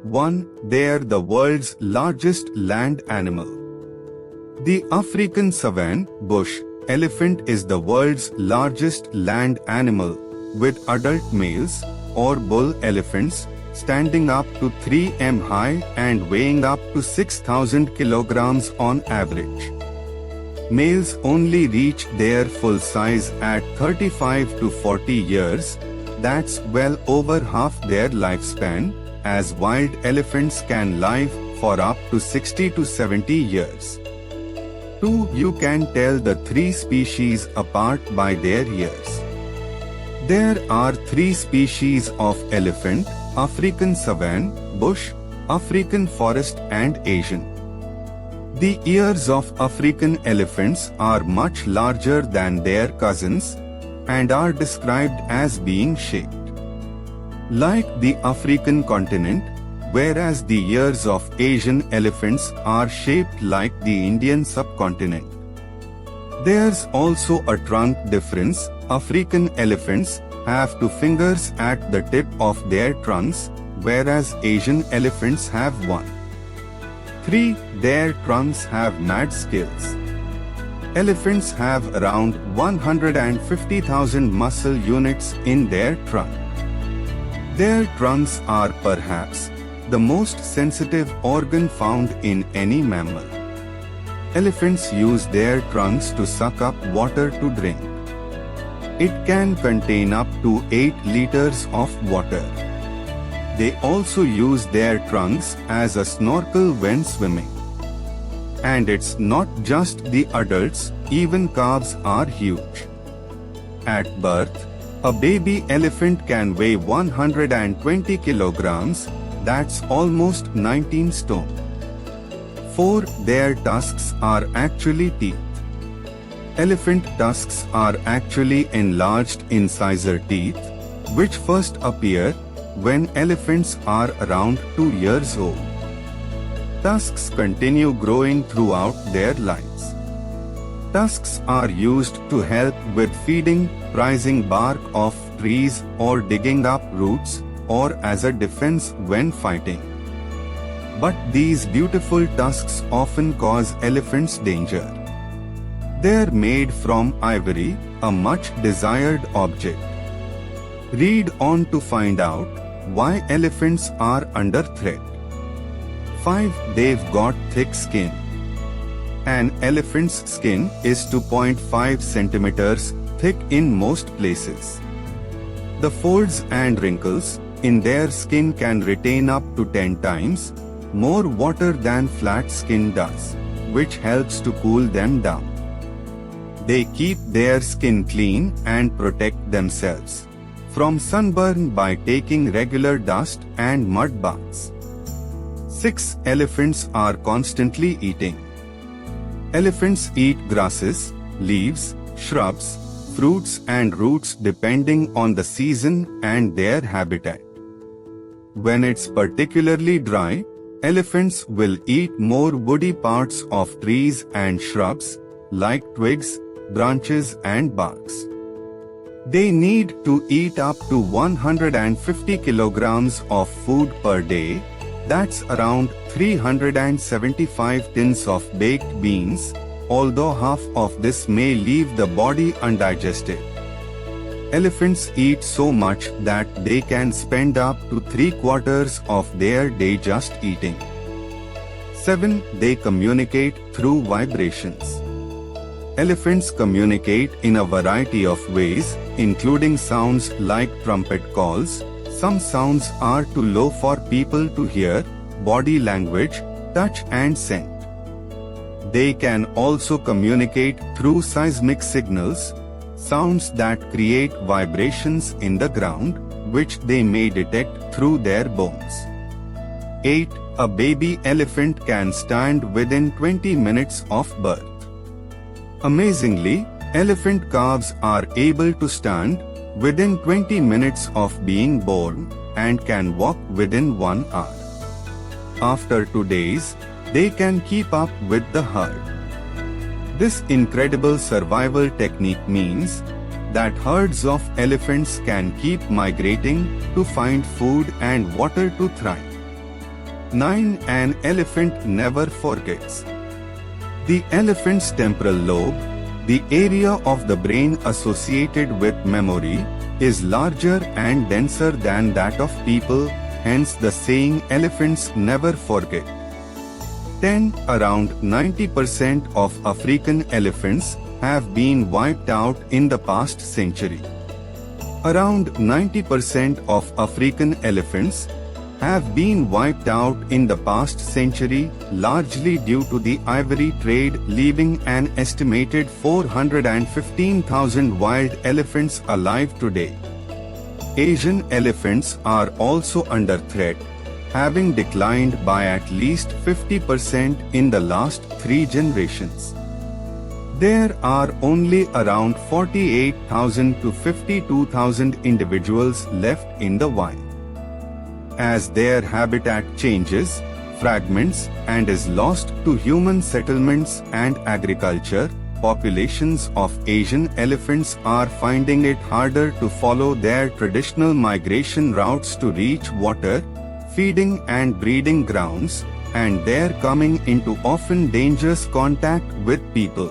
1. They are the world's largest land animal. The African savanna bush elephant is the world's largest land animal, with adult males, or bull elephants, standing up to 3 m high and weighing up to 6,000 kilograms on average. Males only reach their full size at 35 to 40 years, that's well over half their lifespan, as wild elephants can live for up to 60 to 70 years. 2. You can tell the three species apart by their ears. There are 3 species of elephant: African savanna, bush, African forest and Asian. The ears of African elephants are much larger than their cousins and are described as being shaped like the African continent, whereas the ears of Asian elephants are shaped like the Indian subcontinent. There's also a trunk difference. African elephants have 2 fingers at the tip of their trunks, whereas Asian elephants have 1. 3. Their trunks have mad scales. Elephants have around 150,000 muscle units in their trunk. Their trunks are perhaps the most sensitive organ found in any mammal. Elephants use their trunks to suck up water to drink. It can contain up to 8 liters of water. They also use their trunks as a snorkel when swimming. And it's not just the adults, even calves are huge. At birth, a baby elephant can weigh 120 kilograms, that's almost 19 stone. 4. Their tusks are actually teeth. Elephant tusks are actually enlarged incisor teeth, which first appear when elephants are around 2 years old. Tusks continue growing throughout their lives. Tusks are used to help with feeding, prizing bark off trees or digging up roots, or as a defense when fighting. But these beautiful tusks often cause elephants danger. They're made from ivory, a much desired object. Read on to find out why elephants are under threat. 5. They've got thick skin. An elephant's skin is 2.5 centimeters thick in most places. The folds and wrinkles in their skin can retain up to 10 times more water than flat skin does, which helps to cool them down. They keep their skin clean and protect themselves from sunburn by taking regular dust and mud baths. 6. Elephants are constantly eating. Elephants eat grasses, leaves, shrubs, fruits and roots depending on the season and their habitat. When it's particularly dry, elephants will eat more woody parts of trees and shrubs, like twigs, branches and barks. They need to eat up to 150 kilograms of food per day, that's around 375 tins of baked beans, although half of this may leave the body undigested. Elephants eat so much that they can spend up to 3/4 of their day just eating. 7. They communicate through vibrations. Elephants communicate in a variety of ways, including sounds like trumpet calls. Some sounds are too low for people to hear, body language, touch and scent. They can also communicate through seismic signals, sounds that create vibrations in the ground, which they may detect through their bones. 8. A baby elephant can stand within 20 minutes of birth. Amazingly, elephant calves are able to stand within 20 minutes of being born and can walk within 1 hour. After 2 days, they can keep up with the herd. This incredible survival technique means that herds of elephants can keep migrating to find food and water to thrive. 9. An elephant never forgets. The elephant's temporal lobe, the area of the brain associated with memory, is larger and denser than that of people, hence the saying elephants never forget. 10. Around 90% of African elephants have been wiped out in the past century. Around 90% of African elephants have been wiped out in the past century, largely due to the ivory trade, leaving an estimated 415,000 wild elephants alive today. Asian elephants are also under threat, having declined by at least 50% in the last 3 generations. There are only around 48,000 to 52,000 individuals left in the wild. As their habitat changes, fragments, and is lost to human settlements and agriculture, populations of Asian elephants are finding it harder to follow their traditional migration routes to reach water, feeding and breeding grounds, and they're coming into often dangerous contact with people.